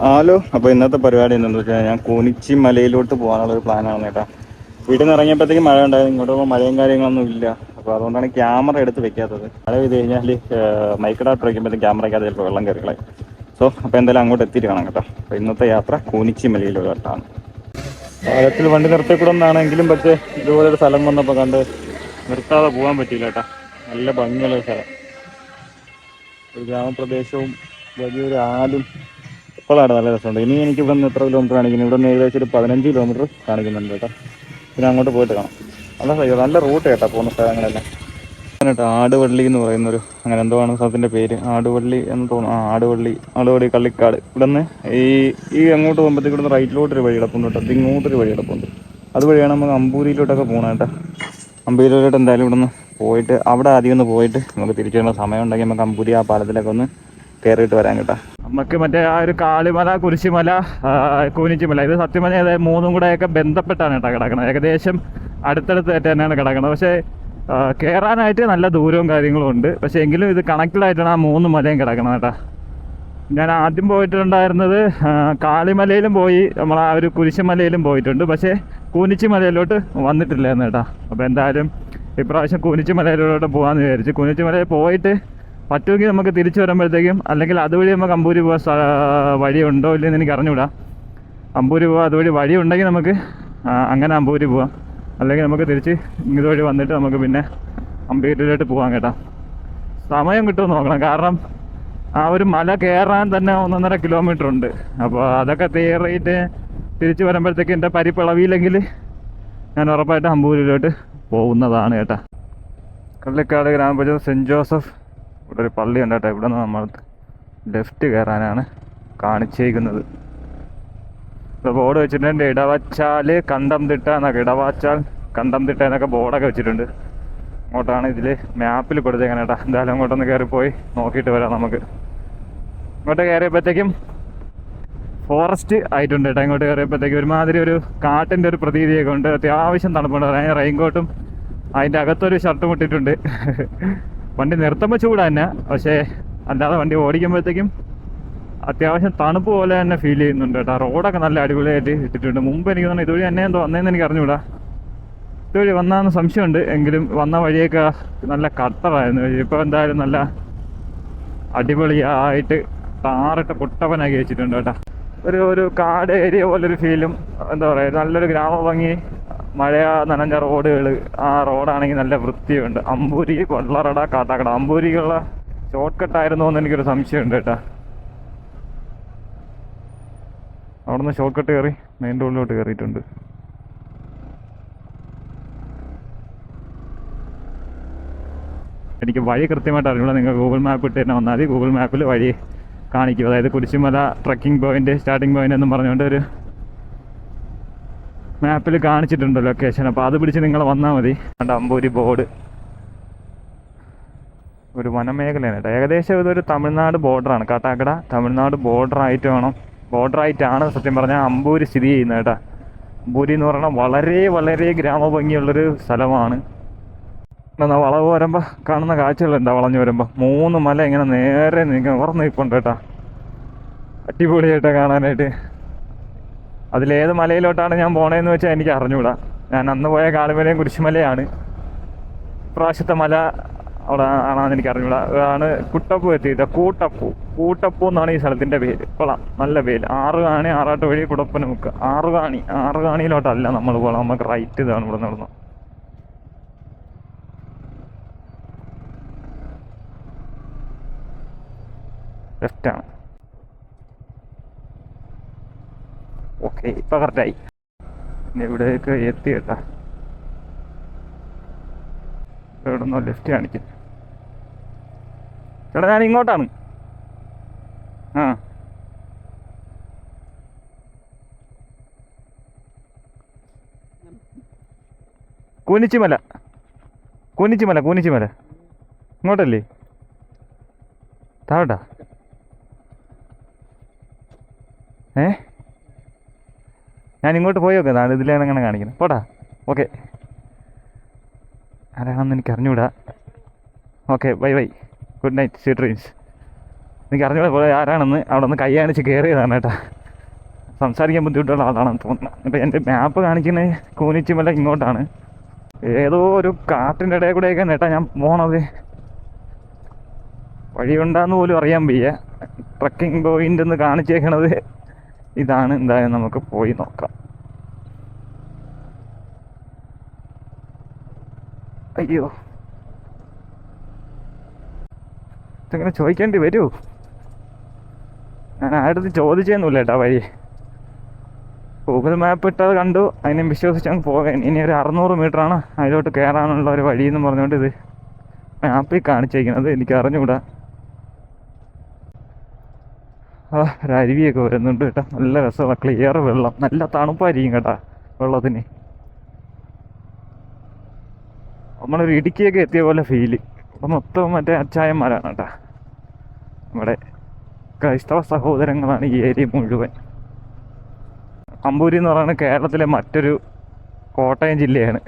Hello. അപ്പോൾ ഇന്നത്തെ പരിപാടി എന്താണെന്ന് വെച്ചാൽ ഞാൻ കൂനിച്ചി മലയിലോട്ട് പോകാനുള്ളൊരു പ്ലാനാണ് കേട്ടോ. വീട്ടിൽ നിന്ന് ഇറങ്ങിയപ്പോഴത്തേക്കും മഴ ഉണ്ടായിരുന്നു. ഇങ്ങോട്ട് പോകുമ്പോൾ മഴയും കാര്യങ്ങളൊന്നും ഇല്ല. അപ്പോൾ അതുകൊണ്ടാണ് ക്യാമറ എടുത്ത് വെക്കാത്തത്. മഴ പെയ്ത് കഴിഞ്ഞാൽ മൈക്കിടാട്ട് വയ്ക്കുമ്പോഴത്തേക്കും ക്യാമറയ്ക്കകത്ത് ചിലപ്പോൾ വെള്ളം കയറികളെ. അപ്പോൾ എന്തായാലും അങ്ങോട്ട് എത്തിയിട്ട് കാണാം കേട്ടോ. അപ്പോൾ ഇന്നത്തെ യാത്ര കൂനിച്ചി മലയിലോട്ടാണ്. പാലത്തിൽ വണ്ടി നിർത്തിക്കൂടുന്നാണെങ്കിലും പക്ഷേ ഇതുപോലൊരു സ്ഥലം വന്നപ്പോൾ കണ്ട് നിർത്താതെ പോകാൻ പറ്റിയില്ല കേട്ടോ. നല്ല ഭംഗിയുള്ളൊരു സ്ഥലം, ഒരു ഗ്രാമപ്രദേശവും വലിയൊരു ആലും ഇപ്പോഴാണ് നല്ല രസമുണ്ട്. ഇനി എനിക്ക് ഇവിടെ നിന്ന് എത്ര കിലോമീറ്റർ കാണിക്കുന്നു? ഇവിടെ നിന്ന് ഏകദേശം ഒരു 15 കിലോമീറ്റർ കാണിക്കുന്നുണ്ട് കേട്ടോ. പിന്നെ അങ്ങോട്ട് പോയിട്ട് കാണാം. നല്ല റൂട്ട് കേട്ടോ പോകുന്ന സ്ഥലങ്ങളെല്ലാം. കേട്ടോ ആടുവള്ളി എന്ന് പറയുന്നൊരു അങ്ങനെ എന്തോ ആണ് സ്ഥലത്തിൻ്റെ പേര്. ആടുവള്ളി എന്ന് തോന്നുന്നു. ആടുവള്ളി കള്ളിക്കാട്. ഇവിടെ നിന്ന് ഈ അങ്ങോട്ട് പോകുമ്പോഴത്തേക്ക് ഇവിടെ നിന്ന് റൈറ്റിലോട്ടൊരു വഴി കിടപ്പുണ്ട് കേട്ടോ. അത് ഇങ്ങോട്ടൊരു വഴി കിടപ്പുണ്ട്. അതുവഴിയാണ് നമുക്ക് അമ്പൂരിയിലോട്ടൊക്കെ പോകണം കേട്ടോ. അമ്പൂരിയിലോട്ട് എന്തായാലും ഇവിടെ നിന്ന് പോയിട്ട് അവിടെ ആദ്യം ഒന്ന് പോയിട്ട് നമുക്ക് തിരിച്ചു വരുന്ന സമയം ഉണ്ടെങ്കിൽ നമുക്ക് അമ്പൂരി ആ പാലത്തിലൊക്കെ ഒന്ന് കയറിയിട്ട് വരാൻ കേട്ടോ. നമുക്ക് മറ്റേ ആ ഒരു കാളിമല, കുരിശിമല, കൂനിച്ചിമല, ഇത് സത്യം പറഞ്ഞാൽ മൂന്നും കൂടെയൊക്കെ ബന്ധപ്പെട്ടാണ് കേട്ടോ കിടക്കുന്നത്. ഏകദേശം അടുത്തടുത്ത് തന്നെയാണ് കിടക്കുന്നത്. പക്ഷേ കയറാനായിട്ട് നല്ല ദൂരവും കാര്യങ്ങളും ഉണ്ട്. പക്ഷേ എങ്കിലും ഇത് കണക്റ്റഡ് ആയിട്ടാണ് ആ 3 മലയും കിടക്കുന്നത് കേട്ടോ. ഞാൻ ആദ്യം പോയിട്ടുണ്ടായിരുന്നത് കാളിമലയിലും പോയി, നമ്മൾ ആ ഒരു കുരിശുമലയിലും പോയിട്ടുണ്ട്. പക്ഷേ കൂനിച്ചിമലയിലോട്ട് വന്നിട്ടില്ലായിരുന്നു കേട്ടോ. അപ്പോൾ എന്തായാലും ഇപ്രാവശ്യം കൂനിച്ചിമലയിലോട്ട് പോകാമെന്ന് വിചാരിച്ചു. കൂനിച്ചിമലയിൽ പോയിട്ട് പറ്റുമെങ്കിൽ നമുക്ക് തിരിച്ചു വരുമ്പോഴത്തേക്കും, അല്ലെങ്കിൽ അതുവഴി നമുക്ക് അമ്പൂരി പോകാൻ വഴി ഉണ്ടോ ഇല്ലെന്ന് എനിക്ക് അറിഞ്ഞുകൂടാ. അമ്പൂരി പോകാൻ അതുവഴി വഴി ഉണ്ടെങ്കിൽ നമുക്ക് അങ്ങനെ അമ്പൂരി പോവാം. അല്ലെങ്കിൽ നമുക്ക് തിരിച്ച് ഇതുവഴി വന്നിട്ട് നമുക്ക് പിന്നെ അമ്പൂരിയിലോട്ട് പോകാം കേട്ടോ. സമയം കിട്ടുമെന്ന് നോക്കണം. കാരണം ആ ഒരു മല കയറാൻ തന്നെ 1.5 കിലോമീറ്റർ ഉണ്ട്. അപ്പോൾ അതൊക്കെ കയറിയിട്ട് തിരിച്ച് വരുമ്പോഴത്തേക്ക് എൻ്റെ പരിപ്പിളവിയില്ലെങ്കിൽ ഞാൻ ഉറപ്പായിട്ട് അമ്പൂരിയിലോട്ട് പോകുന്നതാണ് കേട്ടോ. കള്ളിക്കാട് ഗ്രാമപഞ്ചായത്ത് സെൻറ്റ് ജോസഫ് ഇവിടെ ഒരു പള്ളി ഉണ്ട് കേട്ടോ. ഇവിടെ നിന്ന് നമ്മൾ ലെഫ്റ്റ് കയറാനാണ് കാണിച്ചേക്കുന്നത്. ഇപ്പോൾ ബോർഡ് വെച്ചിട്ടുണ്ട്. ഇടവച്ചാൽ കണ്ടംതിട്ട എന്നൊക്കെ, ഇടവാച്ചാൽ കണ്ടംതിട്ട എന്നൊക്കെ ബോർഡൊക്കെ വെച്ചിട്ടുണ്ട്. അങ്ങോട്ടാണ് ഇതിൽ മാപ്പിൽ കൊടുത്തേക്കണം കേട്ടോ. എന്തായാലും അങ്ങോട്ടൊന്ന് കയറിപ്പോയി നോക്കിയിട്ട് വരാം നമുക്ക്. ഇങ്ങോട്ട് കയറിയപ്പോഴത്തേക്കും ഫോറസ്റ്റ് ആയിട്ടുണ്ട് കേട്ടോ. ഇങ്ങോട്ട് കയറിയപ്പോഴത്തേക്കും ഒരുമാതിരി ഒരു കാട്ടിൻ്റെ ഒരു പ്രതീതിയൊക്കെ ഉണ്ട്. അത്യാവശ്യം തണുപ്പുണ്ട്. അതായത് റെയിൻകോട്ടും അതിൻ്റെ അകത്തൊരു ഷർട്ടും ഇട്ടിട്ടുണ്ട്. വണ്ടി നിർത്തുമ്പോൾ ചൂടാ തന്നെ, പക്ഷേ അല്ലാതെ വണ്ടി ഓടിക്കുമ്പോഴത്തേക്കും അത്യാവശ്യം തണുപ്പ് പോലെ തന്നെ ഫീൽ ചെയ്യുന്നുണ്ട് കേട്ടോ. റോഡൊക്കെ നല്ല അടിപൊളിയായിട്ട് ഇട്ടിട്ടുണ്ട്. മുമ്പ് എനിക്ക് തോന്നുന്നു ഇതുവഴി എന്നെ എന്തോ വന്നതെന്ന് എനിക്ക് അറിഞ്ഞുകൂടാ. ഇതുവഴി വന്നാന്ന് സംശയമുണ്ട്. എങ്കിലും വന്ന വഴിയൊക്കെ നല്ല കട്ടറായിരുന്നു. ഇപ്പോൾ എന്തായാലും നല്ല അടിപൊളിയായിട്ട് ടാറിട്ട് പൊട്ടപ്പനാക്കി വെച്ചിട്ടുണ്ട് കേട്ടോ. ഒരു കാട് ഏരിയ പോലൊരു ഫീലും, എന്താ പറയുക, നല്ലൊരു ഗ്രാമഭംഗി. മഴ നനഞ്ഞ റോഡുകൾ, ആ റോഡാണെങ്കിൽ നല്ല വൃത്തിയുണ്ട്. അമ്പൂരി, കൊള്ളറട, കാട്ടാക്കട, അമ്പൂരിക്കുള്ള ഷോർട്ട് കട്ടായിരുന്നോ എന്ന് എനിക്കൊരു സംശയമുണ്ട് കേട്ടോ. അവിടെ നിന്ന് ഷോർട്ട് കട്ട് കയറി മെയിൻ റോഡിലോട്ട് കയറിയിട്ടുണ്ട്. എനിക്ക് വഴി കൃത്യമായിട്ട് അറിയില്ല. നിങ്ങൾ ഗൂഗിൾ മാപ്പ് ഇട്ട് തന്നെ വന്നാൽ മതി. ഗൂഗിൾ മാപ്പിൽ വഴി കാണിക്കും. അതായത് Kurisumala trekking point, starting point എന്നും പറഞ്ഞുകൊണ്ട് ഒരു മാപ്പിൽ കാണിച്ചിട്ടുണ്ട് ലൊക്കേഷൻ. അപ്പോൾ അത് പിടിച്ച് നിങ്ങൾ വന്നാൽ മതി. അമ്പൂരി ബോർഡ് ഒരു വനമേഖലയാണ് കേട്ടോ. ഏകദേശം ഇതൊരു തമിഴ്നാട് ബോർഡറാണ്. കാട്ടാക്കട തമിഴ്നാട് ബോർഡറായിട്ടാണ് സത്യം പറഞ്ഞാൽ അമ്പൂരി സ്ഥിതി ചെയ്യുന്നത് കേട്ടോ. അമ്പൂരി എന്ന് പറഞ്ഞാൽ വളരെ വളരെ ഗ്രാമഭംഗിയുള്ളൊരു സ്ഥലമാണ്. വളവ് വരുമ്പോൾ കാണുന്ന കാഴ്ചകളുണ്ട്. വളഞ്ഞു വരുമ്പോൾ 3 മല ഇങ്ങനെ നേരെ ഉറന്നു നിൽപ്പുണ്ട് കേട്ടോ. അടിപൊളിയായിട്ടാണ് കാണാനായിട്ട്. അതിലേത് മലയിലോട്ടാണ് ഞാൻ പോണതെന്ന് വെച്ചാൽ എനിക്ക് അറിഞ്ഞുകൂടാ. ഞാൻ അന്ന് പോയ കാളിമലയും കുരിശുമലയാണ്. ഇപ്രാവശ്യത്തെ മല അവിടെ ആണെന്ന് എനിക്ക് അറിഞ്ഞൂടാ. ആണ് കുട്ടപ്പു എത്തിയത്. കൂട്ടപ്പൂ എന്നാണ് ഈ സ്ഥലത്തിൻ്റെ പേര്. കൊള്ളാം, നല്ല പേര്. 6 കാണി ആറാട്ട് വഴി കുടപ്പനമുക്ക്. 6 കാണിയിലോട്ടല്ല നമ്മൾ പോകണം. നമുക്ക് റൈറ്റ് ഇതാണ് ഇവിടെ നടന്നു. ലെഫ്റ്റാണ്. ഓക്കെ, ഇപ്പം കറക്റ്റായി. ഇവിടേക്ക് എത്തി കേട്ടാ. ഇവിടെ നിന്നോ ലെഫ്റ്റ് കാണിക്കും. ചേട്ടാ ഞാൻ ഇങ്ങോട്ടാണ്. ആ കൂനിച്ചിമല ഇങ്ങോട്ടല്ലേ? താഴോട്ടാ? ഞാൻ ഇങ്ങോട്ട് പോയി നോക്കാം. നാളെ ഇതിലാണ് അങ്ങനെ കാണിക്കുന്നത്. പോട്ടാ. ഓക്കെ, ആരാണെന്ന് എനിക്ക് അറിഞ്ഞൂടാ. Okay, bye. Good night, sweet dreams. എനിക്ക് അറിഞ്ഞൂടെ പോലെ ആരാണെന്ന് അവിടെ നിന്ന് കൈ കാണിച്ച് കയറിയതാണ് കേട്ടാ. സംസാരിക്കാൻ ബുദ്ധിമുട്ടുള്ള ആളാണെന്ന് തോന്നുന്നത്. അപ്പം എൻ്റെ മാപ്പ് കാണിക്കുന്നത് കൂനിച്ചിമല ഇങ്ങോട്ടാണ്. ഏതോ ഒരു കാട്ടിൻ്റെ ഇടയിൽ കൂടെയൊക്കെ നേട്ടാ ഞാൻ പോണത്. വഴിയുണ്ടാന്ന് പോലും അറിയാൻ വയ്യ. ട്രക്കിംഗ് പോയിന്റ് എന്ന് കാണിച്ചേക്കണത് ഇതാണ്. എന്തായാലും നമുക്ക് പോയി നോക്കാം. അയ്യോ, ഇതെങ്ങനെ ചോദിക്കേണ്ടി വരൂ? ഞാൻ ആരുടെ ചോദിച്ചൊന്നുമില്ല കേട്ടോ വഴി. ഗൂഗിൾ മാപ്പ് ഇട്ടത് കണ്ടു, അതിനെ വിശ്വസിച്ച് അങ്ങ് പോകാൻ. ഇനി ഒരു 600 മീറ്ററാണ് അതിലോട്ട് കയറാനുള്ള ഒരു വഴി എന്ന് പറഞ്ഞുകൊണ്ട് ഇത് മാപ്പിൽ കാണിച്ചേക്കുന്നത്. എനിക്ക് അറിഞ്ഞുകൂടാ. ഒരു അരുവിയൊക്കെ വരുന്നുണ്ട് കേട്ടോ. നല്ല രസമാണ്, ക്ലിയർ വെള്ളം, നല്ല തണുപ്പായിരിക്കും കേട്ടോ വെള്ളത്തിന്. നമ്മളൊരു ഇടുക്കിയൊക്കെ എത്തിയ പോലെ ഫീല്. അപ്പം മൊത്തം മറ്റേ അച്ചായന്മാരാണ് കേട്ടോ. നമ്മുടെ ക്രൈസ്തവ സഹോദരങ്ങളാണ് ഈ ഏരിയ മുഴുവൻ. അമ്പൂരി എന്ന് പറയുന്നത് കേരളത്തിലെ മറ്റൊരു കോട്ടയം ജില്ലയാണ്.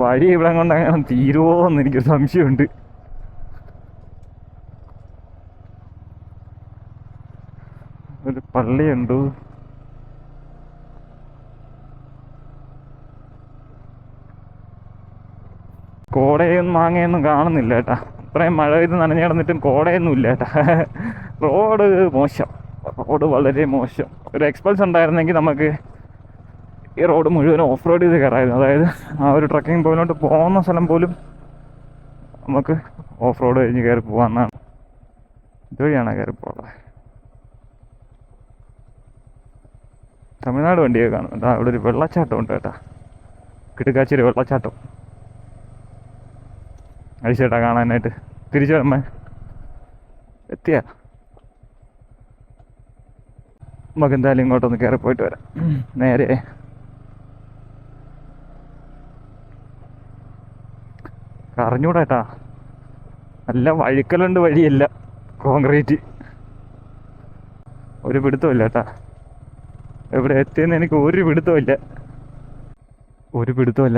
വഴി ഇവിടെ കൊണ്ട് അങ്ങനെ തീരുമോ എന്ന് എനിക്കൊരു സംശയമുണ്ട്. ഒരു പള്ളിയുണ്ട്. കോടയും മാങ്ങയൊന്നും കാണുന്നില്ല കേട്ടാ. ഇത്രയും മഴ പെയ്ത് നനഞ്ഞു കിടന്നിട്ടും കോടയൊന്നും ഇല്ല കേട്ടാ. റോഡ് മോശം, റോഡ് വളരെ മോശം. ഒരു എക്സ്പൾസ് ഉണ്ടായിരുന്നെങ്കിൽ നമുക്ക് ഈ റോഡ് മുഴുവൻ ഓഫ് റോഡ് ചെയ്ത് കയറായിരുന്നു. അതായത് ആ ഒരു ട്രക്കിംഗ് പോയിലോട്ട് പോകുന്ന സ്ഥലം പോലും നമുക്ക് ഓഫ് റോഡ് കഴിഞ്ഞ് കയറി പോകാമെന്നാണ്. ഇതുവഴിയാണ് കയറി പോകുന്നത്. തമിഴ്നാട് വണ്ടിയൊക്കെ കാണുന്നുണ്ട്. അവിടെ ഒരു വെള്ളച്ചാട്ടം ഉണ്ട് കേട്ടാ, കിടുക്കാച്ചേരി വെള്ളച്ചാട്ടം. അഴിച്ചേട്ടാ കാണാനായിട്ട്. തിരിച്ചു വരമ്മേ, എത്തിയാ നമുക്ക് എന്തായാലും ഇങ്ങോട്ടൊന്ന് കയറി പോയിട്ട് വരാം. നേരെ അറിഞ്ഞൂടാട്ടാ, നല്ല വഴുക്കലുണ്ട് വഴിയല്ല, കോൺക്രീറ്റ്. ഒരു പിടുത്തമില്ല കേട്ടാ. എവിടെ എത്തിയെന്ന് എനിക്ക് ഒരു പിടുത്തമില്ല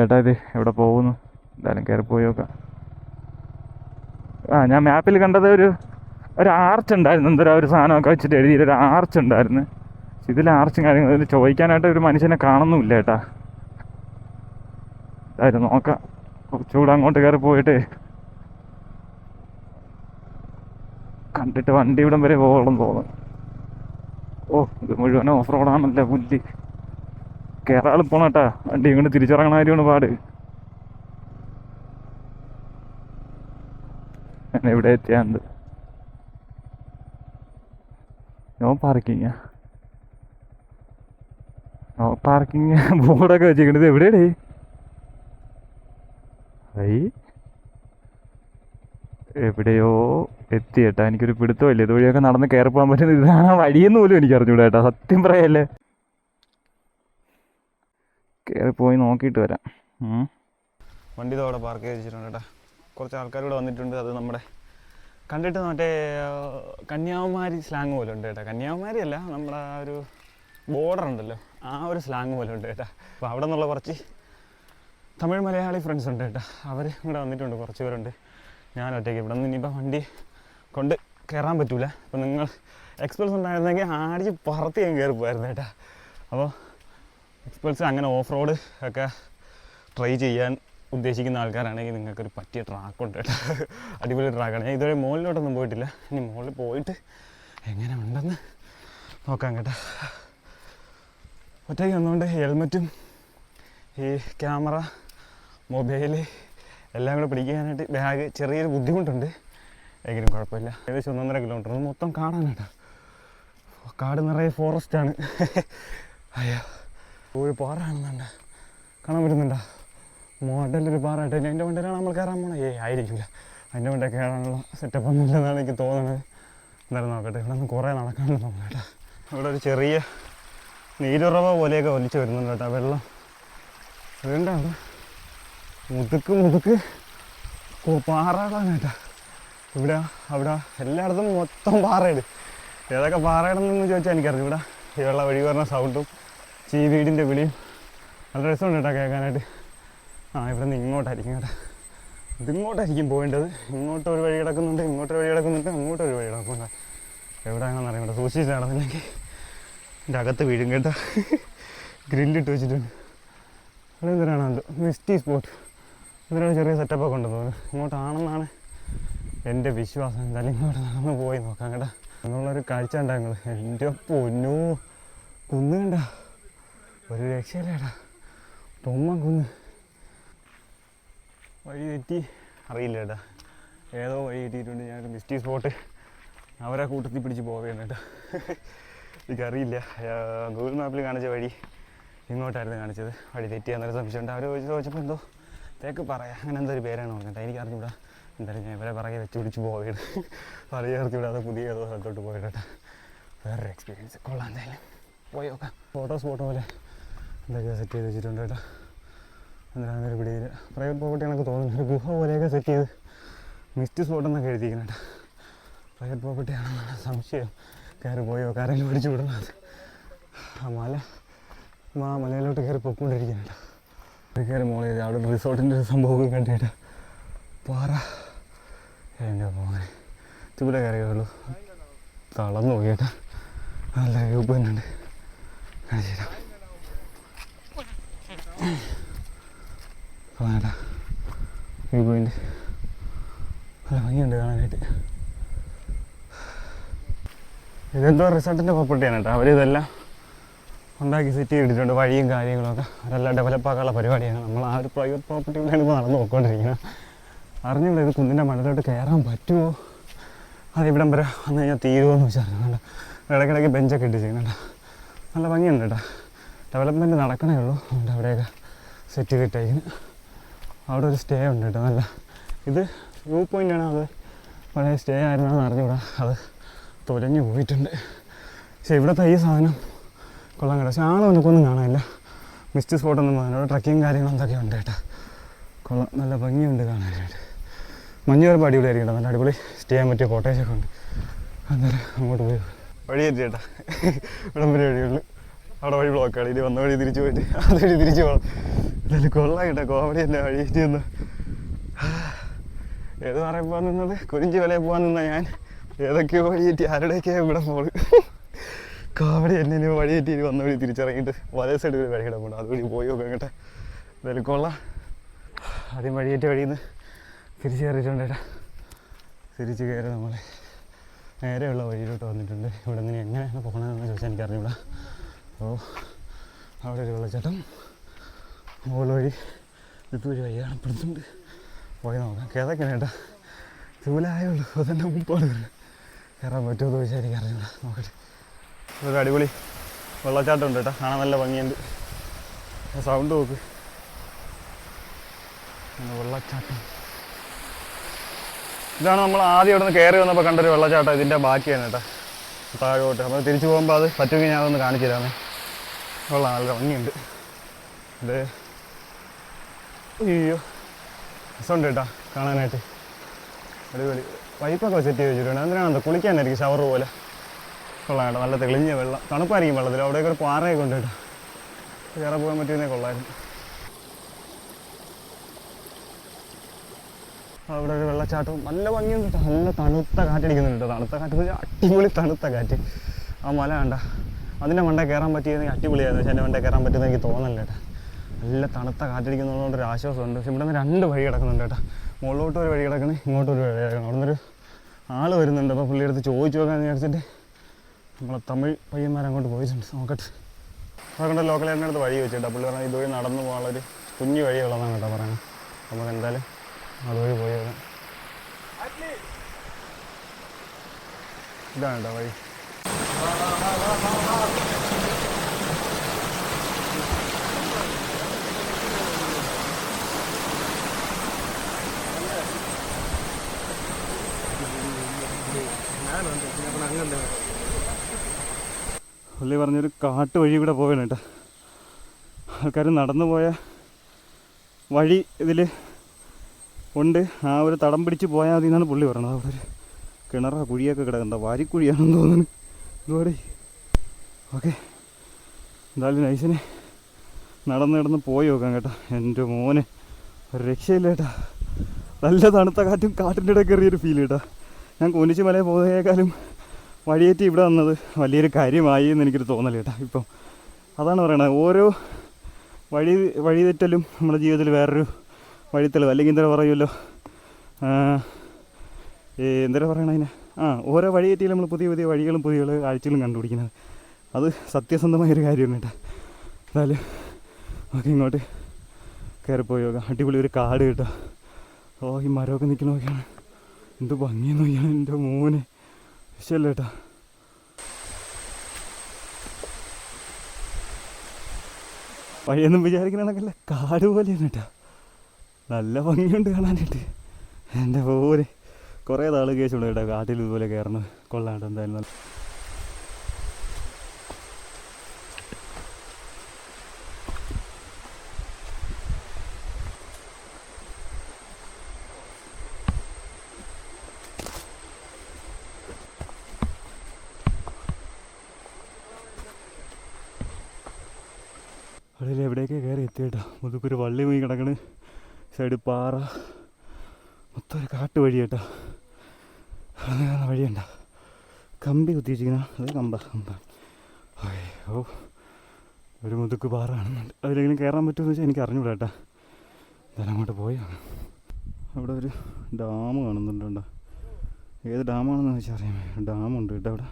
കേട്ടാ. ഇത് എവിടെ പോകുന്നു? എന്തായാലും കയറി പോയി നോക്കാം. ഞാൻ മാപ്പിൽ കണ്ടത് ഒരു ആർച്ച് ഉണ്ടായിരുന്നു. എന്തോ ഒരു സാധനമൊക്കെ വെച്ചിട്ട് എഴുതിയൊരു ആർച്ച് ഉണ്ടായിരുന്നു. ഇതിൽ ആർച്ചും കാര്യങ്ങളും ചോദിക്കാനായിട്ട് ഒരു മനുഷ്യനെ കാണുന്നുമില്ല കേട്ടാ. എന്തായാലും നോക്കാം. കുറച്ചുകൂടെ അങ്ങോട്ട് കയറി പോയിട്ട് കണ്ടിട്ട് വണ്ടി ഇവിടം വരെ പോകണം തോന്നുന്നു. ഓ, ഇത് മുഴുവൻ ഓഫ് റോഡാണല്ലേ, പുല്ല്. കേരള പോണം കേട്ടാ. വണ്ടി ഇങ്ങോട്ട് തിരിച്ചിറങ്ങണ കാര്യമാണ് പാട്. എവിടെ എത്തിയാണ്ട് നോ പാർക്കിങ് ബോർഡൊക്കെ വെച്ചിരിക്കണത് എവിടെയേ? എവിടെയോ എത്തി കേട്ടാ. എനിക്കൊരു പിടുത്തമില്ല ഇതുവഴിയൊക്കെ നടന്ന് കയറി പോകാൻ പറ്റുന്നത്. ഇതാണ് വഴിയെന്ന് പോലും എനിക്ക് അറിഞ്ഞൂടാ കേട്ടാ, സത്യം പറയല്ലേ. കയറി പോയി നോക്കിയിട്ട് വരാം. വണ്ടി ഇതവിടെ പാർക്ക് ചെയ്ത് വെച്ചിട്ടുണ്ട് കേട്ടാ. കുറച്ച് ആൾക്കാരിവിടെ വന്നിട്ടുണ്ട്. അത് നമ്മുടെ കണ്ടിട്ട് മറ്റേ കന്യാകുമാരി സ്ലാങ് പോലെ ഉണ്ട് കേട്ടോ. കന്യാകുമാരി അല്ല, നമ്മുടെ ആ ഒരു ബോർഡർ ഉണ്ടല്ലോ, ആ ഒരു സ്ലാങ് പോലെ ഉണ്ട് കേട്ടോ. അപ്പോൾ അവിടെ നിന്നുള്ള കുറച്ച് തമിഴ് മലയാളി ഫ്രണ്ട്സ് ഉണ്ട് കേട്ടോ. അവർ ഇവിടെ വന്നിട്ടുണ്ട്, കുറച്ച് പേരുണ്ട്. ഞാൻ ഒറ്റയ്ക്ക് ഇവിടെ നിന്ന് ഇനിയിപ്പോൾ വണ്ടി കൊണ്ട് കയറാൻ പറ്റൂല. അപ്പോൾ നിങ്ങൾ എക്സ്പൾസ് ഉണ്ടായിരുന്നെങ്കിൽ ആടിച്ച് പറത്തി ഞാൻ കയറി പോയായിരുന്നു കേട്ടോ. അപ്പോൾ എക്സ്പൾസ് അങ്ങനെ ഓഫ് റോഡ് ഒക്കെ ട്രൈ ചെയ്യാൻ ഉദ്ദേശിക്കുന്ന ആൾക്കാരാണെങ്കിൽ നിങ്ങൾക്കൊരു പറ്റിയ ട്രാക്കുണ്ട് കേട്ടോ. അടിപൊളി ട്രാക്കാണ്. ഞാൻ ഇതുവരെ മുകളിലോട്ടൊന്നും പോയിട്ടില്ല. ഇനി മുകളിൽ പോയിട്ട് എങ്ങനെ ഉണ്ടെന്ന് നോക്കാം കേട്ടോ. ഒറ്റയ്ക്ക് വന്നുകൊണ്ട് ഹെൽമറ്റും ഈ ക്യാമറ, മൊബൈല് എല്ലാം കൂടെ പിടിക്കാനായിട്ട് ബാഗ് ചെറിയൊരു ബുദ്ധിമുട്ടുണ്ട്. എങ്കിലും കുഴപ്പമില്ല. ഏകദേശം 1.5 കിലോമീറ്റർ മൊത്തം കാടാണ്. കാട് നിറയെ ഫോറസ്റ്റാണ്. അയ്യോ, ഒരു പാറാണെന്നുണ്ട്, കാണാൻ പറ്റുന്നുണ്ടോ? മോഡലൊരു പാറ ഇട്ട് അതിൻ്റെ വണ്ടിയിലാണ് നമ്മൾ കയറാൻ പോകണം. ആയിരിക്കില്ല, അതിൻ്റെ വണ്ടി കയറാനുള്ള സെറ്റപ്പ് ഒന്നും ഇല്ലെന്നാണ് എനിക്ക് തോന്നുന്നത്. എന്തായാലും നോക്കട്ടെ. ഇവിടെ നിന്ന് കുറേ നടക്കാനുണ്ട് തോന്നുന്നു കേട്ടോ. ഇവിടെ ഒരു ചെറിയ നീരുറവ പോലെയൊക്കെ ഒലിച്ച് വരുന്നുണ്ട് കേട്ടോ. വെള്ളം വേണ്ട, മുതുക്ക് പാറകളാണ് കേട്ടോ. ഇവിടെ അവിടെ എല്ലായിടത്തും മൊത്തം പാറയിട്. ഏതൊക്കെ പാറയിടുന്നെന്ന് ചോദിച്ചാൽ എനിക്കറിയാം. ഇവിടെ ഈ വെള്ളം ഒഴുകി വരുന്ന സൗണ്ടും ചീവീടിൻ്റെ വിളിയും നല്ല രസമുണ്ട് കേട്ടോ കേൾക്കാനായിട്ട്. ഇവിടെ നിന്ന് ഇങ്ങോട്ടായിരിക്കും കേട്ടോ. ഇതിങ്ങോട്ടായിരിക്കും പോകേണ്ടത്. ഇങ്ങോട്ടൊരു വഴി കിടക്കുന്നുണ്ട്, ഇങ്ങോട്ടൊരു വഴി കിടക്കുന്നുണ്ട്, അങ്ങോട്ടൊരു വഴി കിടക്കുന്നുണ്ട്. എവിടെയാണെന്ന് അറിയാം. സൂക്ഷിച്ച് നടന്നില്ലെങ്കിൽ എൻ്റെ അകത്ത് വീഴും കേട്ടോ. ഗ്രില്ലിട്ട് വെച്ചിട്ടുണ്ട്. അവിടെ എന്തിനാണല്ലോ മിസ്റ്റി സ്പോട്ട്. ഇതിനൊരു ചെറിയ സെറ്റപ്പൊക്കെ ഉണ്ടെന്ന് തോന്നുന്നു. ഇങ്ങോട്ടാണെന്നാണ് എൻ്റെ വിശ്വാസം. എന്തായാലും ഇങ്ങോട്ട് നടന്ന് പോയി നോക്കാം കേട്ടോ. എന്നുള്ളൊരു കാഴ്ച ഉണ്ടാകുന്നത്. എൻ്റെ പൊന്നോ, കുന്ന് കണ്ട ഒരു രക്ഷയില്ലേടാ. തൊമ്മൻ കുന്ന്. വഴി തെറ്റി അറിയില്ല കേട്ടാ. ഏതോ വഴി തെറ്റിയിട്ടുണ്ട്. ഞാനൊരു മിസ്റ്റി സ്പോട്ട് അവരെ കൂട്ടത്തിൽ പിടിച്ച് പോവുകയാണ് കേട്ടോ. എനിക്കറിയില്ല. ഗൂഗിൾ മാപ്പിൽ കാണിച്ച വഴി ഇങ്ങോട്ടായിരുന്നു കാണിച്ചത്. വഴി തെറ്റിയാന്നൊരു സംശയമുണ്ട്. അവർ ചോദിച്ചപ്പോൾ എന്തോ തേക്ക് പറയാം അങ്ങനെ എന്തോ ഒരു പേരാണ് പറഞ്ഞിട്ട് എനിക്ക് അറിഞ്ഞൂടാ. എന്തായാലും ഞാൻ ഇവരെ പിറകെ വെച്ച് പിടിച്ച് പോവുകയാണ്. അറിയാറിഞ്ഞൂടാതെ പുതിയ ഏതോ സ്ഥലത്തോട്ട് പോയിട്ടാ. വേറൊരു എക്സ്പീരിയൻസ് കൊള്ളാം. എന്തായാലും പോയി നോക്കാം. ഫോട്ടോ പോലെ എന്തൊക്കെയോ സെറ്റ് ചെയ്ത് വെച്ചിട്ടുണ്ട് കേട്ടോ. എന്തിനാണ് ഒരു പിടിയിൽ പ്രൈവറ്റ് പ്രോപ്പർട്ടി കണക്ക് തോന്നുന്നു. ഒരു ഗുഹ പോലെയൊക്കെ സെറ്റ് ചെയ്ത് മിസ്റ്റ് സ്പോട്ടെന്നൊക്കെ എഴുതിയിരിക്കണം കേട്ടോ. പ്രൈവറ്റ് പ്രോപ്പർട്ടി ആണെന്നാണ് സംശയം. കയറി പോയോ കാരെങ്കിലും പിടിച്ചു വിടുന്നത്. ആ മലയിലോട്ട് കയറി പൊയ്ക്കൊണ്ടിരിക്കണം കേട്ടോ. കയറി മോളിൽ അവിടെ റിസോർട്ടിൻ്റെ ഒരു സംഭവമൊക്കെ കണ്ടിട്ട് പാറ എൻ്റെ പോകാൻ ചൂടെ കയറിയുള്ളൂ. തളർന്നു പോയി കേട്ടോ. നല്ല വ്യൂ പോയിന്റ് ഉണ്ട്. കാണിച്ചു കാണാട്ടാ. വ്യൂ പോയിന്റ് നല്ല ഭംഗിയുണ്ട് കാണാനായിട്ട്. ഇതെന്തോ റിസോർട്ടിൻ്റെ പ്രോപ്പർട്ടിയാണ് കേട്ടോ. അവരിതെല്ലാം ഉണ്ടാക്കി സെറ്റ് ചെയ്തിട്ടുണ്ട്. വഴിയും കാര്യങ്ങളൊക്കെ അവരെല്ലാം ഡെവലപ്പാക്കാനുള്ള പരിപാടിയാണ്. നമ്മൾ ആ ഒരു പ്രൈവറ്റ് പ്രോപ്പർട്ടിയിലാണ് ഇപ്പോൾ നടന്ന് നോക്കിക്കൊണ്ടിരിക്കുന്നത്. അറിഞ്ഞില്ല ഇത് കുന്നിൻ്റെ മണ്ടലോട്ട് കയറാൻ പറ്റുമോ, അത് ഇവിടം വരെ വന്നു കഴിഞ്ഞാൽ തീരുമോയെന്ന് വെച്ചറിഞ്ഞുണ്ട്. ഇടയ്ക്കിടയ്ക്ക് ബെഞ്ചൊക്കെ ഇട്ട് ചെയ്യുന്നുണ്ട്. നല്ല ഭംഗിയുണ്ട് കേട്ടോ. ഡെവലപ്മെൻറ്റ് നടക്കണേ ഉള്ളൂ. അതുകൊണ്ട് അവിടെയൊക്കെ സെറ്റ് ചെയ്തിട്ടേക്കുന്നു. അവിടെ ഒരു സ്റ്റേ ഉണ്ട് കേട്ടോ. നല്ല ഇത് വ്യൂ പോയിൻ്റാണ്. അത് പഴയ സ്റ്റേ ആയിരുന്നാന്ന് അറിഞ്ഞുകൂടാ. അത് തൊലഞ്ഞു പോയിട്ടുണ്ട്. പക്ഷേ ഇവിടുത്തെ ഈ സാധനം കൊള്ളാൻ കേട്ടോ. പക്ഷേ ആളെ നമുക്കൊന്നും കാണാനില്ല. മിസ്റ്റ് സ്പോട്ടൊന്നും പോകാൻ അവിടെ ട്രക്കിങ് കാര്യങ്ങളും എന്തൊക്കെ ഉണ്ട് കേട്ടോ. കൊള്ളാം. നല്ല ഭംഗിയുണ്ട് കാണാനായിട്ട്. മഞ്ഞ് വരുമ്പോൾ അടിപൊളിയായിരിക്കും കേട്ടോ. നല്ല അടിപൊളി സ്റ്റേ ചെയ്യാൻ പറ്റിയ കോട്ടേജൊക്കെ ഉണ്ട്. അന്നേരം അങ്ങോട്ട് പോയി വഴി എത്തി ചേട്ടാ. ഇവിടം വരെ വഴിയുള്ളൂ. അവിടെ വഴി ബ്ലോക്കാണ്. ഇനി വന്ന വഴി തിരിച്ചു പോയിട്ട് അത് വഴി തിരിച്ചു പോകണം. എന്തായാലും കൊള്ളാം കേട്ടോ. കോമഡി തന്നെ വഴി എത്തിയെന്ന്. ഏത് പറയാൻ പോകാൻ നിന്നത് കുരിഞ്ചി വിലയിൽ പോകാൻ നിന്ന ഞാൻ ഏതൊക്കെയോ വഴിയേറ്റി ആരുടെയൊക്കെയാണ് ഇവിടെ പോള്. കോമഡി തന്നെ. ഇനി വഴിയേറ്റി ഇനി വന്ന വഴി തിരിച്ചിറങ്ങിയിട്ട് വലേ സൈഡ് ഒരു വഴി കിടപ്പുണ്ട്. അതുവഴി പോയി നോക്കാം കേട്ടെ. എന്തായാലും കൊള്ളാം. ആദ്യം വഴിയേറ്റ വഴിയിൽ നിന്ന് തിരിച്ച് കയറിയിട്ടുണ്ട് കേട്ടോ. തിരിച്ച് കയറി നമ്മൾ നേരെയുള്ള വഴിയിലോട്ട് വന്നിട്ടുണ്ട്. ഇവിടെ നിന്ന് എങ്ങനെയാണ് പോകണമെന്ന് ചോദിച്ചാൽ എനിക്കറിഞ്ഞൂടാ. അപ്പോൾ അവിടെ ഒരു വെള്ളച്ചാട്ടം മുകളിൽ വഴി ഇതുവഴി വഴി കാണപ്പെടുന്നുണ്ട്. പോയി നോക്കാം. കേതൊക്കെയാണ് കേട്ടോ. ചൂലായുള്ളൂ. അതെന്നെ മുമ്പാട് കയറാൻ പറ്റുമോ എന്ന് ചോദിച്ചാൽ എനിക്കറിഞ്ഞൂടാ. നോക്കട്ടെ. ഒരു അടിപൊളി വെള്ളച്ചാട്ടം ഉണ്ട് കേട്ടോ. കാണാൻ നല്ല ഭംഗിയുണ്ട്. സൗണ്ട് നോക്ക്. വെള്ളച്ചാട്ടം ഇതാണ് നമ്മൾ ആദ്യം ഇവിടെ നിന്ന് കയറി വന്നപ്പോൾ കണ്ടൊരു വെള്ളച്ചാട്ടം. ഇതിൻ്റെ ബാക്കിയാണ് കേട്ടോ. താഴോട്ട് അപ്പോൾ തിരിച്ചു പോകുമ്പോൾ അത് പറ്റുമെങ്കിൽ ഞാനതൊന്ന് കാണിച്ചു തരാമേ. കൊള്ളാം. നല്ല ഭംഗിയുണ്ട്. ഇത് അയ്യോ രസമുണ്ട് കേട്ടോ കാണാനായിട്ട്. അടിപൊളി. പൈപ്പൊക്കെ സെറ്റ് ചെയ്ത് വെച്ചിട്ടുണ്ട്. എന്തിനാണെന്തോ കുളിക്കാനായിരിക്കും ഷവർ പോലെ. കൊള്ളാം കേട്ടോ. നല്ല തെളിഞ്ഞ വെള്ളം. തണുപ്പായിരിക്കും വെള്ളത്തിൽ. അവിടെയൊക്കെ ഒരു പാറയൊക്കെ ഉണ്ട് കേട്ടോ. കയറി പോകാൻ പറ്റുമെന്നേ കൊള്ളായിരുന്നു. അവിടെ ഒരു വെള്ളച്ചാട്ടവും നല്ല ഭംഗിയുണ്ട് കേട്ടോ. നല്ല തണുത്ത കാറ്റടിക്കുന്നുണ്ട് കേട്ടോ. തണുത്ത കാറ്റ് അടിപൊളി തണുത്ത കാറ്റ്. ആ മല കണ്ട അതിൻ്റെ മണ്ടേ കയറാൻ പറ്റിയതെങ്കിൽ അടിപൊളിയായിരുന്നു. പക്ഷേ എൻ്റെ മണ്ടേ കയറാൻ പറ്റുമെന്ന് എനിക്ക് തോന്നല്ല കേട്ടോ. നല്ല തണുത്ത കാറ്റടിക്കുന്നതുകൊണ്ടൊരു ആശ്വാസമുണ്ട്. പക്ഷേ ഇവിടെ നിന്ന് രണ്ട് വഴി കിടക്കുന്നുണ്ട് കേട്ടോ. മുകളിലോട്ട് ഒരു വഴി കിടക്കണം, ഇങ്ങോട്ടൊരു വഴി കിടക്കണം. അവിടെ നിന്നൊരു ആൾ വരുന്നുണ്ട്. അപ്പോൾ പുള്ളിയെടുത്ത് ചോദിച്ചു നോക്കാമെന്ന് വിചാരിച്ചിട്ട് നമ്മളെ തമിഴ് പയ്യന്മാരങ്ങോട്ട് പോയിട്ടുണ്ട്. നോക്കട്ടെ. അവിടെ ലോക്കൽ എൻ്റെ അടുത്ത് വഴി വെച്ചിട്ടാണ്. പുള്ളി പറഞ്ഞാൽ ഇതുവഴി നടന്നു പോകാനുള്ളൊരു കുഞ്ഞു വഴിയുള്ളതാണ് കേട്ടോ പറയുന്നത്. നമുക്ക് എന്തായാലും അതുവഴി പോയി വരാം. ഇതാണ് കേട്ടോ വഴി. പുള്ളി പറഞ്ഞൊരു കാട്ട് വഴി കൂടെ പോവുകയാണ് കേട്ടോ. ആൾക്കാർ നടന്നു പോയ വഴി ഇതിൽ ഉണ്ട്. ആ ഒരു തടം പിടിച്ച് പോയാൽ മതി എന്നാണ് പുള്ളി പറയണത്. അവിടെ ഒരു കിണറോ കുഴിയൊക്കെ കിടക്കുന്നുണ്ടോ. വാരിക്കുഴിയാണെന്ന് തോന്നുന്നു. ഇതുപോലെ ഓക്കെ. എന്തായാലും നൈസിനെ നടന്ന് പോയി നോക്കാം കേട്ടോ. എൻ്റെ മോനെ ഒരു രക്ഷയില്ല കേട്ടോ. നല്ല തണുത്ത കാറ്റും കാട്ടിൻ്റെ ഇടയിൽ കയറിയൊരു ഫീൽ കേട്ടോ. ഞാൻ കോനിച്ചി മലയിൽ പോയേക്കാളും വഴിയേറ്റി ഇവിടെ വന്നത് വലിയൊരു കാര്യമായി എന്ന് എനിക്കൊരു തോന്നൽ കേട്ടോ. ഇപ്പം അതാണ് പറയണത്, ഓരോ വഴി തെറ്റലും നമ്മുടെ ജീവിതത്തിൽ വേറൊരു വഴിത്തെളിവ്, അല്ലെങ്കിൽ എന്താ പറയുമല്ലോ, എന്താ പറയണ അതിനെ, ഓരോ വഴി തെറ്റിയിൽ നമ്മൾ പുതിയ പുതിയ വഴികളും പുതിയ കാഴ്ചകളും കണ്ടുപിടിക്കുന്നത്. അത് സത്യസന്ധമായൊരു കാര്യമാണ് കേട്ടോ. എന്തായാലും നമുക്ക് ഇങ്ങോട്ട് കയറിപ്പോയി നോക്കാം. അടിപൊളി ഒരു കാട് കേട്ടോ. ഈ മരമൊക്കെ നിൽക്കുന്ന നോക്കിയാണ്, എന്ത് ഭംഗിയെന്ന് നോക്കിയാണ് എൻ്റെ മോനെ, വിഷയല്ല കേട്ടോ. വഴിയൊന്നും വിചാരിക്കണമെന്നല്ല, കാട് പോലെയാണ് കേട്ടോ. നല്ല ഭംഗിയുണ്ട് കാണാനായിട്ട്. എൻ്റെ പോലെ കുറേ നാൾ കേസുണ്ട് കേട്ടോ കാട്ടിൽ ഇതുപോലെ കയറണം. കൊള്ളാം കേട്ടോ എന്തായാലും. നല്ല അവിടെ എവിടെയൊക്കെ കയറി എത്തി കേട്ടോ. മുതുക്കൊരു വള്ളി പോയി കിടക്കണ്, സൈഡ് പാറ, മൊത്തം ഒരു കാട്ട് വഴി കേട്ടോ. വഴിയുണ്ട, കമ്പി കുത്തി വെച്ചിരിക്കുന്ന, അത് കമ്പ. ഓ ഒരു മുതുക്ക് പാറ കാണുന്നുണ്ട്. അതിലെങ്കിലും കയറാൻ പറ്റുമെന്ന് വെച്ചാൽ എനിക്ക് അറിഞ്ഞൂടാ കേട്ടോ. എന്തായാലും അങ്ങോട്ട് പോയാണ്. അവിടെ ഒരു ഡാം കാണുന്നുണ്ട് കേട്ടോ. ഏത് ഡാമാണെന്ന് വെച്ചാൽ അറിയാമേ, ഡാമുണ്ട് കേട്ടോ അവിടെ.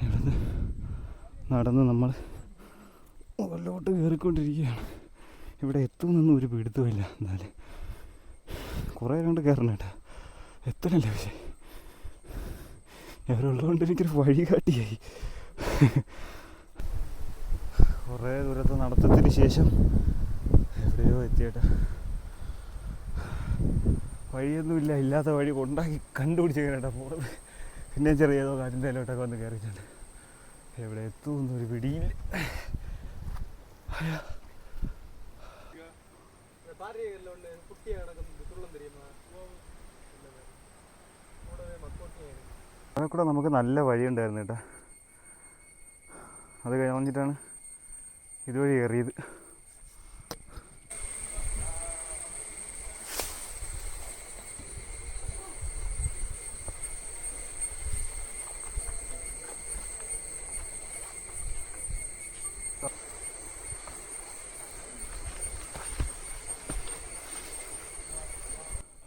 ഇവിടെ നടന്ന് നമ്മൾ മുകളിലോട്ട് കയറിക്കൊണ്ടിരിക്കുകയാണ്. ഇവിടെ എത്തുമെന്നൊന്നും ഒരു പിടുത്തമില്ല. എന്നാലും കുറേ കണ്ട് കയറണം കേട്ടോ, എത്തണല്ലേ. പക്ഷേ അവരുള്ളതുകൊണ്ട് എനിക്കൊരു വഴി കാട്ടിയായി. കുറേ ദൂരത്തെ നടത്തത്തിന് ശേഷം എവിടെയോ എത്തിയേട്ടാ. വഴിയൊന്നുമില്ല, ഇല്ലാത്ത വഴി കൊണ്ടാക്കി കണ്ടുപിടിച്ച് കേട്ടോ പോണത്. പിന്നെ ചെറിയതോ കാറ്റിൻ്റെ ഇലോട്ടൊക്കെ വന്ന് കയറിയിട്ടുണ്ട്. എവിടെ എത്തുമെന്നൊരു പിടിയില്ല. അതിൽ കൂടെ നമുക്ക് നല്ല വഴിയുണ്ടായിരുന്നു കേട്ടോ. അത് കഴിഞ്ഞിട്ടാണ് ഇതുവഴി കയറിയത്.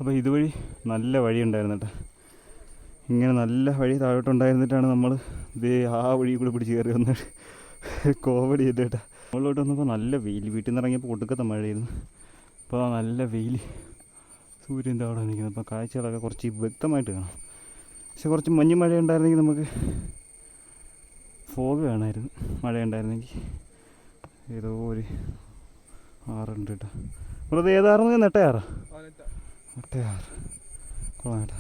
അപ്പോൾ ഇതുവഴി നല്ല വഴി ഉണ്ടായിരുന്നു കേട്ടോ. ഇങ്ങനെ നല്ല വഴി താഴോട്ടുണ്ടായിരുന്നിട്ടാണ് നമ്മൾ ഇതേ ആ വഴി കൂടെ പിടിച്ച് കയറി വന്നത്. കോമഡി ചെയ്ത് കേട്ടോ. മുകളിലോട്ട് വന്നപ്പോൾ നല്ല വെയിൽ, വീട്ടിൽ നിന്ന് ഇറങ്ങിയപ്പോൾ ഒടുക്കത്തെ മഴയായിരുന്നു. അപ്പോൾ നല്ല വെയിൽ, സൂര്യൻ്റെ അവിടെ നിൽക്കുന്നത്. അപ്പോൾ കാഴ്ചകളൊക്കെ കുറച്ച് വ്യക്തമായിട്ട് കാണാം. പക്ഷെ കുറച്ച് മഞ്ഞ് മഴ ഉണ്ടായിരുന്നെങ്കിൽ നമുക്ക് ഫോഗ് കാണാമായിരുന്നു. മഴ ഉണ്ടായിരുന്നെങ്കിൽ. ഏതോ ഒരു ആറുണ്ട് കേട്ടോ. ഇവിടെ അത് ഏതാറുന്നത് നെട്ടയാറാ? നെട്ടയാറ്. കൊള്ളാം കേട്ടോ.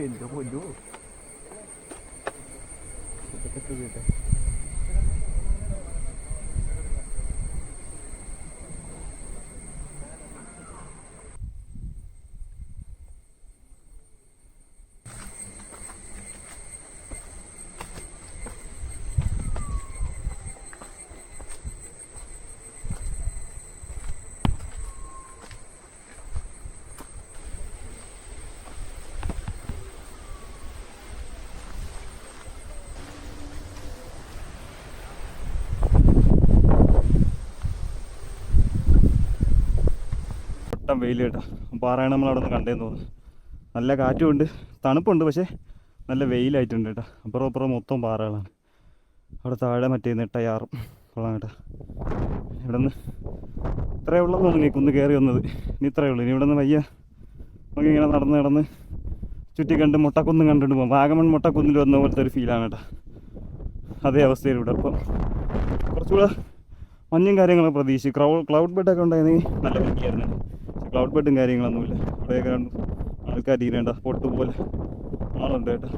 എൻ്റെ പൊന്നോ, കേട്ടോ. വെയിൽ കേട്ടോ. പാറയാണ് നമ്മൾ അവിടെ നിന്ന് കണ്ടേന്ന് തോന്നുന്നു. നല്ല കാറ്റുമുണ്ട്, തണുപ്പുണ്ട്, പക്ഷേ നല്ല വെയിലായിട്ടുണ്ട് കേട്ടോ. അപ്പുറം അപ്പുറം മൊത്തം പാറകളാണ്. അവിടെ താഴെ മറ്റേ നെട്ടയാറും. കൊള്ളാം കേട്ടോ. ഇവിടെ നിന്ന് ഇത്രയേ ഉള്ളെന്ന് തോന്നുന്നു ഈ കുന്ന് കയറി വന്നത്. ഇനി ഇത്രയേ ഉള്ളൂ. ഇനി ഇവിടെ നിന്ന് വയ്യ നമുക്കിങ്ങനെ നടന്ന് ചുറ്റി കണ്ട് മുട്ടക്കുന്നും കണ്ടിട്ട് പോകും. വാഗമൺ മുട്ടക്കുന്നിൽ വന്ന പോലത്തെ ഒരു ഫീലാണ് കേട്ടോ. അതേ അവസ്ഥയിൽ ഇവിടെ. അപ്പം കുറച്ചുകൂടെ മഞ്ഞും കാര്യങ്ങളൊക്കെ പ്രതീക്ഷിച്ചു. ക്ലൗഡ് ബെഡൊക്കെ ഉണ്ടായിരുന്നെങ്കിൽ നല്ല ഭംഗിയായിരുന്നു. ക്ലൗഡ് ബെഡും കാര്യങ്ങളൊന്നുമില്ല. അവിടെയൊക്കെ ആൾക്കാർ ഇരേണ്ട പൊട്ട് പോലെ ആളുണ്ട് കേട്ടോ.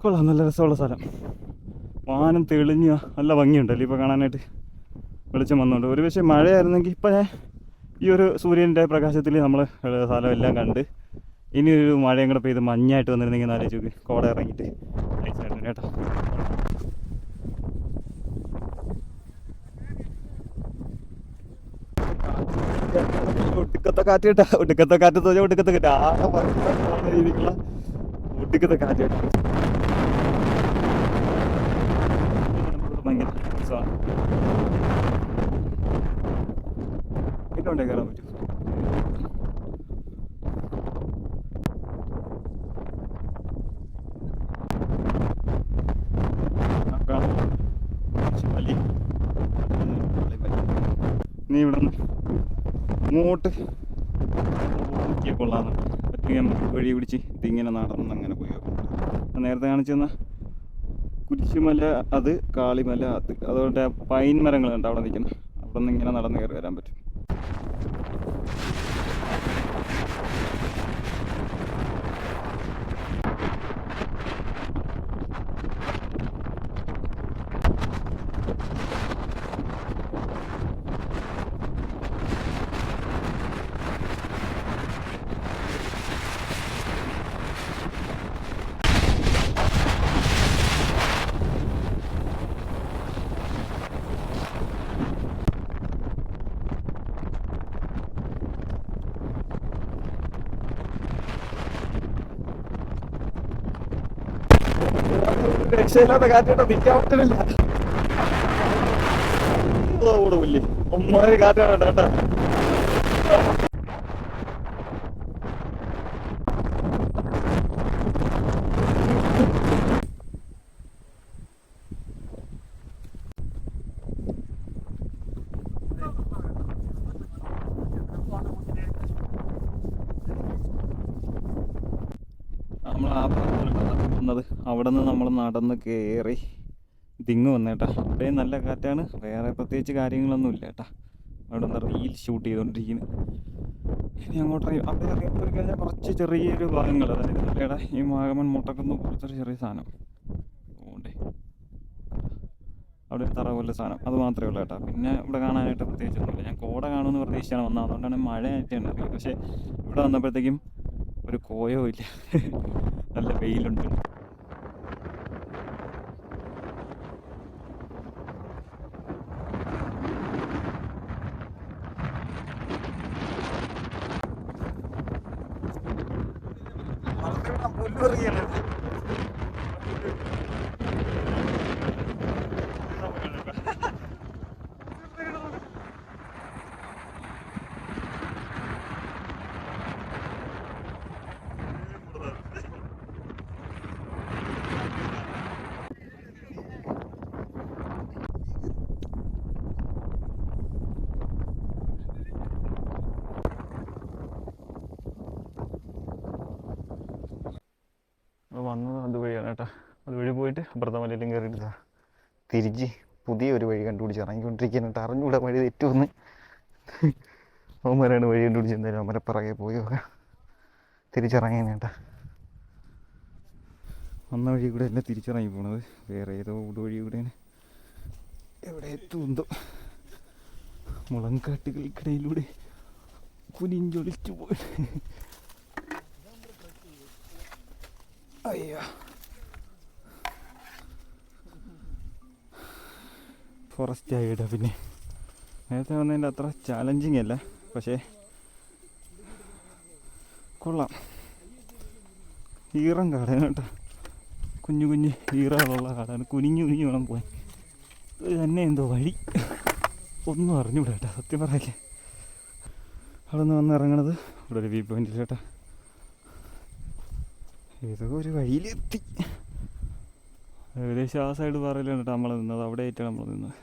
കൊള്ളാം, നല്ല രസമുള്ള സ്ഥലം. വാനം തെളിഞ്ഞ നല്ല ഭംഗിയുണ്ടല്ലോ ഇപ്പോൾ കാണാനായിട്ട്. വെളിച്ചം വന്നുകൊണ്ട് ഒരു പക്ഷേ മഴയായിരുന്നെങ്കിൽ ഇപ്പം ഞാൻ ഈ ഒരു സൂര്യൻ്റെ പ്രകാശത്തിൽ നമ്മൾ സ്ഥലമെല്ലാം കണ്ട് ഇനി ഒരു മഴയും കൂടെ പെയ്ത് മഞ്ഞായിട്ട് വന്നിരുന്നെങ്കിൽ നാലോചിച്ച് കോട ഇറങ്ങിയിട്ട് നൈസായിരുന്നു കേട്ടോ. ഒടുക്കത്തെ കാറ്റ് കേട്ടാ, ഒടുക്കത്തെ കാറ്റ് തോന്നിയ ഒടുക്കത്തെ കാറ്റ് ആകെ പോകുന്ന രീതിക്കുള്ള ഒടുക്കത്തെ കാറ്റ് കേട്ടാ. ഭയങ്കര ഇതുകൊണ്ടേ കയറാൻ പറ്റും. നീ ഇവിടെ നിന്ന് ഇങ്ങോട്ട് നോക്കിയാൽ കൊള്ളാന്ന് പറ്റുമെങ്കിൽ നമുക്ക് വഴി പിടിച്ച് ഇതിങ്ങനെ നടന്ന് അങ്ങനെ പോയി നോക്കാം. നേരത്തെ കാണിച്ചെന്ന കുരിശുമല അത്, കാളിമല അത്, അതുകൊണ്ട് പൈൻ മരങ്ങളുണ്ട് അവിടെ നിൽക്കുന്നത്. അവിടെ നിന്ന് ഇങ്ങനെ നടന്ന് കയറി വരാൻ പറ്റും. രക്ഷയില്ലാത്ത കാറ്റാട്ടോ, നിൽക്കാൻ പറ്റണില്ല. കൂടില്ലേ ഒന്നൊരു കാറ്റാണ് കേട്ടോ. നമ്മൾ ആ വന്നത് അവിടെ നിന്ന് നമ്മൾ നടന്ന് കയറി ദിങ്ങ് വന്നേട്ടാ. അവിടെയും നല്ല കാറ്റാണ്, വേറെ പ്രത്യേകിച്ച് കാര്യങ്ങളൊന്നും ഇല്ല കേട്ടാ. അവിടെ നിന്ന് റീൽ ഷൂട്ട് ചെയ്തുകൊണ്ടിരിക്കുന്നു. ഇനി അങ്ങോട്ട് അവിടെ ഇറങ്ങിപ്പോയി കഴിഞ്ഞാൽ കുറച്ച് ചെറിയൊരു ഭാഗങ്ങൾ, അതായത് നല്ലയുടെ ഈ വാഗമൺ മുട്ടക്കുന്ന പോലത്തെ ചെറിയ സാധനം ഓണ്ടേ, അവിടെ ഒരു തറ പോലെ സാധനം, അത് മാത്രമേ ഉള്ളൂ കേട്ടോ. പിന്നെ ഇവിടെ കാണാനായിട്ട് പ്രത്യേകിച്ചൊന്നുമില്ല. ഞാൻ കോട കാണുമെന്ന് പ്രതീക്ഷിച്ചാണ് വന്നത്, അതുകൊണ്ടാണ് മഴയായിട്ടാണ് അറിയുന്നത്. പക്ഷേ ഇവിടെ വന്നപ്പോഴത്തേക്കും ഒരു കോയോ ഇല്ല, നല്ല വെയിലുണ്ട്. വന്നത് അതുവഴിയാണ് കേട്ടോ. അതുവഴി പോയിട്ട് അപ്പുറത്തെ മലയിലും കയറിയിട്ട് തിരിച്ച് പുതിയ ഒരു വഴി കണ്ടുപിടിച്ച് ഇറങ്ങിക്കൊണ്ടിരിക്കുകയാണ് കേട്ടോ. അറിഞ്ഞൂടെ വഴി തെറ്റുമെന്ന്. അവന്മാരാണ് വഴി കണ്ടുപിടിച്ച്, എന്തായാലും അവന്മാരെ പിറകെ പോയി തിരിച്ചിറങ്ങിയാണ് കേട്ടോ. വന്ന വഴി കൂടെ അല്ല തിരിച്ചിറങ്ങി പോണത്, വേറെ ഏതോ വഴി കൂടെയാണ്. എവിടെ എത്തുമെന്തോ, മുളങ്കാട്ടുകൾക്കിടയിലൂടെ കുനിഞ്ചൊളിച്ചു പോയി. അയ്യോ, ഫോറസ്റ്റ് ആയിട്ടാ. പിന്നെ നേരത്തെ വന്നതിൻ്റെ അത്ര ചാലഞ്ചിങ് അല്ല, പക്ഷേ കൊള്ളാം. ഈറം കാടാണ് കേട്ടോ, കുഞ്ഞു കുഞ്ഞ് ഈറകളുള്ള കാടാണ്. കുനിഞ്ഞു വേണം പോയി. ഇത് തന്നെ എന്തോ വഴി ഒന്നും അറിഞ്ഞൂടാ കേട്ടോ, സത്യം പറയല്ലേ. അവിടെ നിന്ന് വന്നിറങ്ങണത് ഇവിടെ ഒരു വ്യൂ പോയിന്റിൽ കേട്ടോ. ഏതോ ഒരു വഴിയിലെത്തി. ഏകദേശം ആ സൈഡ് പറയലാണ് കേട്ടോ നമ്മൾ നിന്നത്, അവിടെ ആയിട്ടാണ് നമ്മൾ നിന്നത്.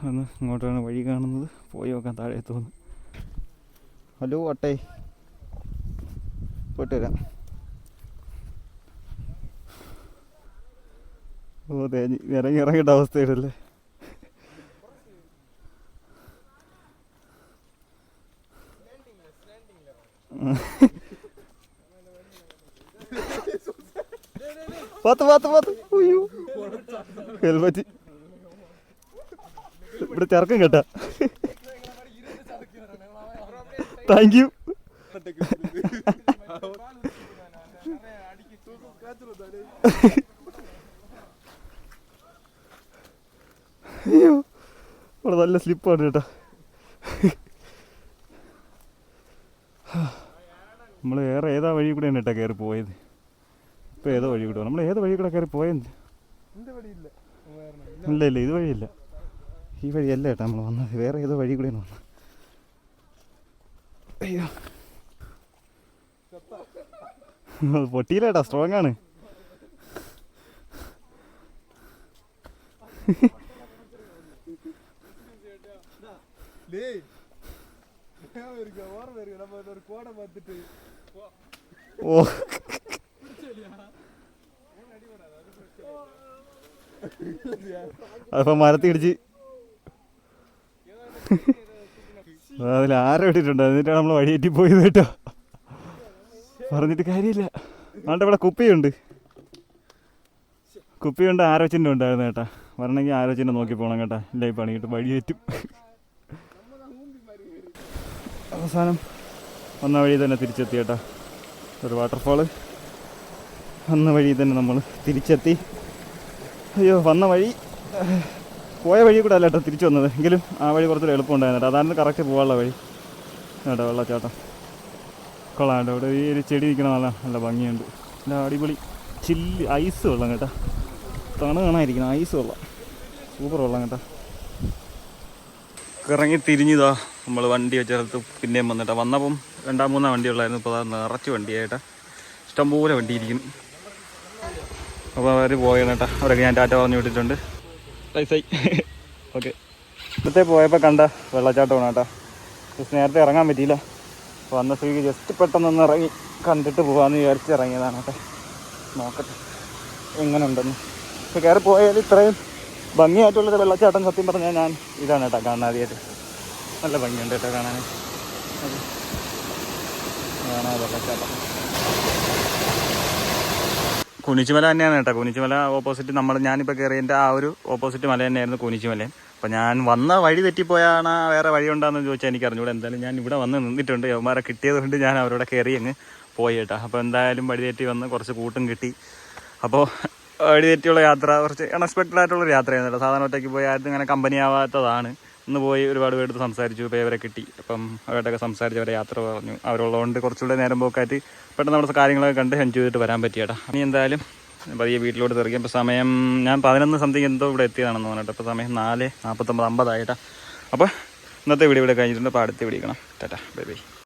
അന്ന് ഇങ്ങോട്ടാണ് വഴി കാണുന്നത്, പോയി നോക്കാൻ താഴെ തോന്നുന്നു. ഹലോ അട്ടേ, പോയിട്ട് വരാം. ഓ തേഞ്ഞ് ഇറങ്ങിയിട്ട അവസ്ഥയിലല്ലേ. ഹെൽമറ്റ് ഇവിടെ ചെറുക്കം കേട്ടാ. Thank you. അയ്യോ അവിടെ നല്ല സ്ലിപ്പാണ് കേട്ടോ. നമ്മൾ വേറെ ഏതാ വഴി കൂടെയാണ് കേട്ടോ കയറി പോയത്. ഇപ്പോൾ ഏതോ വഴി കൂടെ നമ്മൾ ഏതോ വഴി കൂടെ കയറി പോയത്. ഇല്ല ഇല്ല, ഇത് വഴിയില്ല, ഈ വഴിയല്ല കേട്ടോ നമ്മൾ വന്നത്, വേറെ ഏതോ വഴി കൂടെയാണ് വന്നത്. അയ്യോ പൊട്ടിയില്ല കേട്ടോ, സ്ട്രോങ് ആണ്. ഓ അതിപ്പോ മരത്തിടിച്ച് അതിൽ ആരോ ഇട്ടിട്ടുണ്ട്. എന്നിട്ടാണ് നമ്മൾ വഴിയേറ്റി പോയത് കേട്ടോ. പറഞ്ഞിട്ട് കാര്യമില്ല. അതുകൊണ്ട് ഇവിടെ കുപ്പിയുണ്ട് ആരോച്ചിൻ്റെ ഉണ്ടായിരുന്നു കേട്ടാ. വരണമെങ്കിൽ ആരോച്ചിൻ്റെ നോക്കി പോകണം കേട്ടാ, ഇല്ല ഈ പണിയിട്ട് വഴിയേറ്റും. അവസാനം വന്ന വഴി തന്നെ തിരിച്ചെത്തി കേട്ടാ. ഒരു വാട്ടർഫാള് വന്ന വഴി തന്നെ നമ്മൾ തിരിച്ചെത്തി. അയ്യോ, വന്ന വഴി പോയ വഴി കൂടെ അല്ല കേട്ടോ തിരിച്ചു വന്നത്, എങ്കിലും ആ വഴി കുറച്ചൊരു എളുപ്പമുണ്ടായിരുന്നു കേട്ടോ. അതാണ് കറക്റ്റ് പോകാനുള്ള വഴി കേട്ടോ. വെള്ളച്ചാട്ടം കൊള്ളാം കേട്ടോ. ഇവിടെ ഈ ഒരു ചെടി നിൽക്കണ നല്ല ഭംഗിയുണ്ട്. നല്ല അടിപൊളി ചില്ല് ഐസ് വെള്ളം കേട്ടോ. കാണാതിരിക്കണം, ഐസ് വെള്ളം, സൂപ്പർ വെള്ളം കേട്ടോ. ഇറങ്ങി തിരിഞ്ഞതാ നമ്മൾ വണ്ടി വെച്ചെടുത്ത് പിന്നെയും വന്നിട്ടാ. വന്നപ്പം 2-3 വണ്ടി ഉള്ളായിരുന്നു, ഇപ്പോൾ അത് നിറച്ച് വണ്ടിയായിട്ടാ, ഇഷ്ടംപോലെ വണ്ടി ഇരിക്കുന്നു. അപ്പോൾ അവർ പോയാണ് കേട്ടോ. അവരൊക്കെ ഞാൻ ടാറ്റ പറഞ്ഞു വിട്ടിട്ടുണ്ട്. പൈസായി ഓക്കെ. ഇന്നത്തെ പോയപ്പോൾ കണ്ട വെള്ളച്ചാട്ടമാണ് കേട്ടോ. ജസ്റ്റ് നേരത്തെ ഇറങ്ങാൻ പറ്റിയില്ല, അപ്പോൾ വന്ന സ്ഥിതിക്ക് ജസ്റ്റ് പെട്ടെന്നൊന്ന് ഇറങ്ങി കണ്ടിട്ട് പോകാമെന്ന് വിചാരിച്ച് ഇറങ്ങിയതാണ് കേട്ടോ. നോക്കട്ടെ എങ്ങനെ ഉണ്ടെന്ന്. ഇപ്പോൾ കയറി പോയാൽ ഇത്രയും ഭംഗിയായിട്ടുള്ളൊരു വെള്ളച്ചാട്ടം സത്യം പറഞ്ഞാൽ ഞാൻ ഇതാണ് കേട്ടോ കാണാൻ ആദ്യമായിട്ട്. നല്ല ഭംഗിയുണ്ട് കേട്ടോ കാണാൻ. വെള്ളച്ചാട്ടം കുനിച്ചിമല തന്നെയാണ് കേട്ടോ. കുനിച്ചിമല ഓപ്പോസിറ്റ് ഞാനിപ്പോൾ കയറിയതിൻ്റെ ആ ഒരു ഓപ്പോസിറ്റ് മല തന്നെയായിരുന്നു കുനിച്ചിമല. അപ്പോൾ ഞാൻ വന്ന വഴി തെറ്റിപ്പോയാണ്, വേറെ വഴി ഉണ്ടാകുമെന്ന് ചോദിച്ചാൽ എനിക്ക് അറിഞ്ഞൂടെ. എന്തായാലും ഞാൻ ഇവിടെ വന്ന് നിന്നിട്ടുണ്ട്. യവന്മാരെ കിട്ടിയത് കൊണ്ട് ഞാൻ അവരോട് കയറി അങ്ങ് പോയി കേട്ടോ. അപ്പോൾ എന്തായാലും വഴി തെറ്റി വന്ന് കുറച്ച് കൂട്ടും കിട്ടി. അപ്പോൾ വഴി തെറ്റിയുള്ള യാത്ര കുറച്ച് അൺഎക്സ്പെക്റ്റഡ് ആയിട്ടുള്ളൊരു യാത്രയായിരുന്നു കേട്ടോ. സാധാരണ ഒറ്റയ്ക്ക് പോയി ആദ്യം ഇങ്ങനെ കമ്പനി ആവാത്തതാണ്. ഇന്ന് പോയി ഒരുപാട് പേരെടുത്ത് സംസാരിച്ചു, ഇപ്പോൾ ഇവരെ കിട്ടി. അപ്പം അവരോടൊക്കെ സംസാരിച്ച് അവരെ യാത്ര പറഞ്ഞു. അവരുള്ളതുകൊണ്ട് കുറച്ചുകൂടെ നേരം പോക്കായിട്ട് പെട്ടെന്ന് നമ്മുടെ കാര്യങ്ങളൊക്കെ കണ്ട് എൻജോയ് ചെയ്തിട്ട് വരാൻ പറ്റിയേട്ടാ. ഇനി എന്തായാലും പതിയെ വീട്ടിലോട്ട് തിരിക്കും. ഇപ്പോൾ സമയം ഞാൻ 11 സംതിങ് എന്തോ ഇവിടെ എത്തിയതാണെന്ന് പറഞ്ഞിട്ട്. ഇപ്പോൾ സമയം 4:49 50 അപ്പോൾ ഇന്നത്തെ വീഡിയോ ഇവിടെ കഴിഞ്ഞിട്ടുണ്ട്. അപ്പോൾ അടുത്ത വീഡിയോ കാണാം. Tata, bye bye.